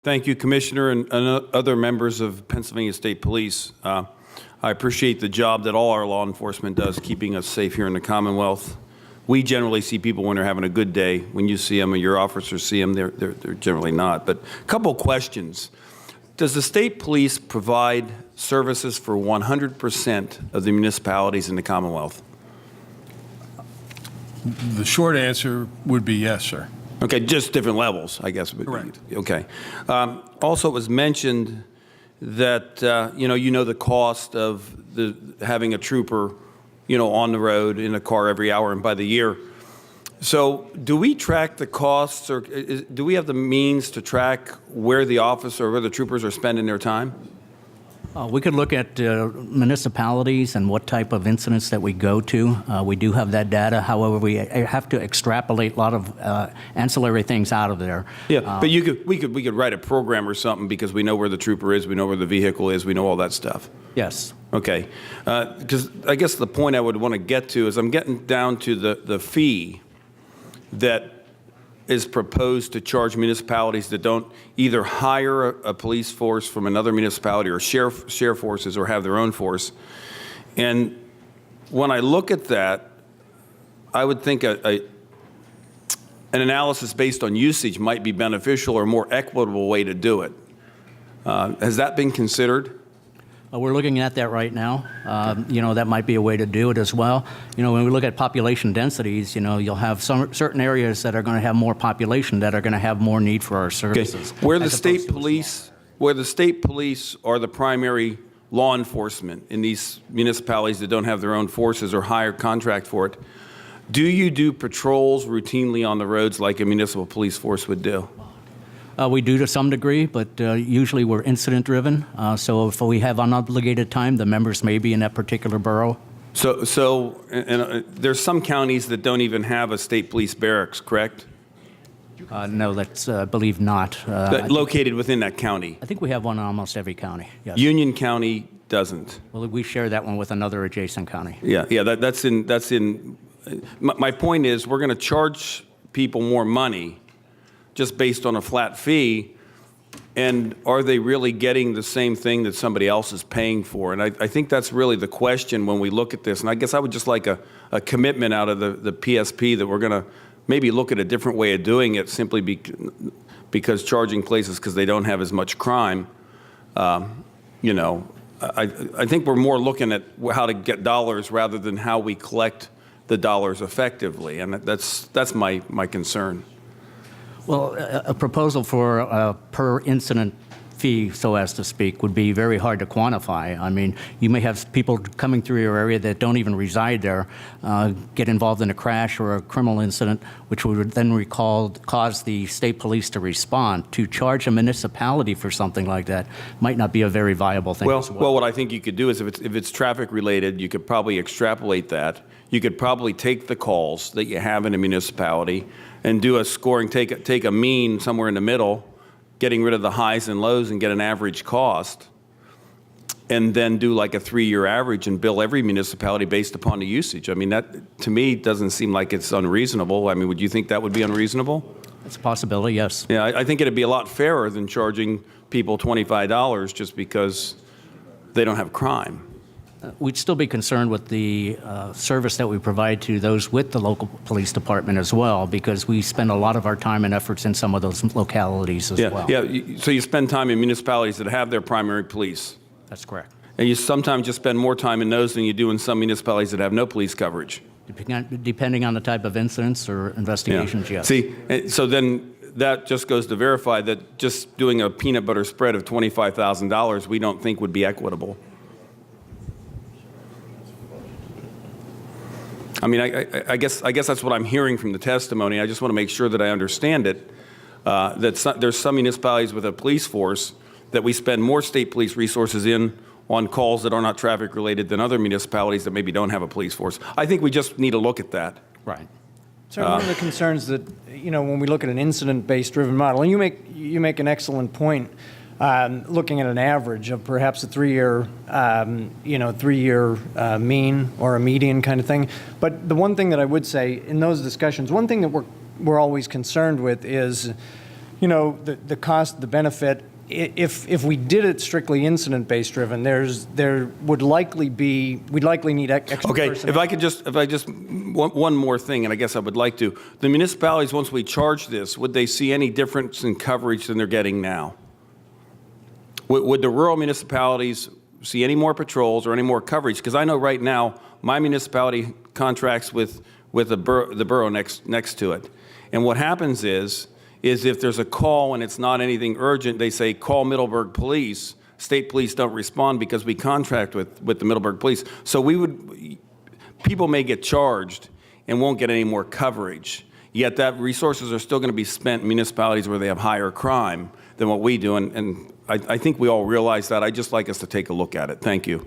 Thank you, Commissioner, and other members of Pennsylvania State Police. I appreciate the job that all our law enforcement does keeping us safe here in the Commonwealth. We generally see people when they're having a good day. When you see them or your officers see them, they're generally not. But a couple questions. Does the state police provide services for 100% of the municipalities in the Commonwealth? The short answer would be yes, sir. Okay, just different levels, I guess. Correct. Okay. Also, it was mentioned that you know the cost of having a trooper, on the road in a car every hour and by the year. So, do we track the costs, or do we have the means to track where the officer or where the troopers are spending their time? We could look at municipalities and what type of incidents that we go to. We do have that data. However, we have to extrapolate a lot of ancillary things out of there. Yeah, but we could write a program or something because we know where the trooper is, we know where the vehicle is, we know all that stuff. Yes. Okay, because I guess the point I would want to get to is I'm getting down to the fee that is proposed to charge municipalities that don't either hire a police force from another municipality or share forces or have their own force. And when I look at that, I would think an analysis based on usage might be beneficial or a more equitable way to do it. Has that been considered? We're looking at that right now. That might be a way to do it as well. When we look at population densities, you'll have certain areas that are going to have more population that are going to have more need for our services. Okay. Where the state police are the primary law enforcement in these municipalities that don't have their own forces or hire contract for it, do you do patrols routinely on the roads like a municipal police force would do? We do to some degree, but usually we're incident-driven. So if we have unobligated time, the members may be in that particular borough. So there's some counties that don't even have a state police barracks, correct? No, that's, I believe not. Located within that county? I think we have one in almost every county, yes. Union County doesn't. Well, we share that one with another adjacent county. Yeah, that's in. My point is, we're going to charge people more money just based on a flat fee, and are they really getting the same thing that somebody else is paying for? And I think that's really the question when we look at this. And I guess I would just like a commitment out of the PSP that we're going to maybe look at a different way of doing it simply because charging places because they don't have as much crime. I think we're more looking at how to get dollars rather than how we collect the dollars effectively. And that's my concern. Well, a proposal for a per incident fee, so as to speak, would be very hard to quantify. I mean, you may have people coming through your area that don't even reside there, get involved in a crash or a criminal incident, which would then cause the state police to respond. To charge a municipality for something like that might not be a very viable thing as well. Well, what I think you could do is if it's traffic related, you could probably extrapolate that. You could probably take the calls that you have in a municipality and do a scoring, take a mean somewhere in the middle, getting rid of the highs and lows and get an average cost, and then do like a 3-year average and bill every municipality based upon the usage. I mean, that to me doesn't seem like it's unreasonable. I mean, would you think that would be unreasonable? It's a possibility, yes. Yeah, I think it'd be a lot fairer than charging people $25 just because they don't have crime. We'd still be concerned with the service that we provide to those with the local police department as well, because we spend a lot of our time and efforts in some of those localities as well. Yeah, so you spend time in municipalities that have their primary police. That's correct. And you sometimes just spend more time in those than you do in some municipalities that have no police coverage. Depending on the type of incidents or investigations, yes. See, so then that just goes to verify that just doing a peanut butter spread of $25,000 we don't think would be equitable. I mean, I guess that's what I'm hearing from the testimony. I just want to make sure that I understand it, there's some municipalities with a police force that we spend more state police resources on calls that are not traffic related than other municipalities that maybe don't have a police force. I think we just need to look at that. Right. So one of the concerns that, when we look at an incident-based driven model, and you make an excellent point, looking at an average of perhaps a 3-year, mean or a median kind of thing. But the one thing that I would say in those discussions, one thing that we're always concerned with is, the cost, the benefit, if we did it strictly incident-based driven, we'd likely need extra Okay, personnel. if I just, one more thing, and I guess I would like to. The municipalities, once we charge this, would they see any difference in coverage than they're getting now? Would the rural municipalities see any more patrols or any more coverage? Because I know right now, my municipality contracts with the borough next to it. And what happens is if there's a call and it's not anything urgent, they say, call Middleburg Police. State police don't respond because we contract with the Middleburg Police. So people may get charged and won't get any more coverage. Yet that resources are still going to be spent in municipalities where they have higher crime than what we do. And I think we all realize that. I'd just like us to take a look at it. Thank you.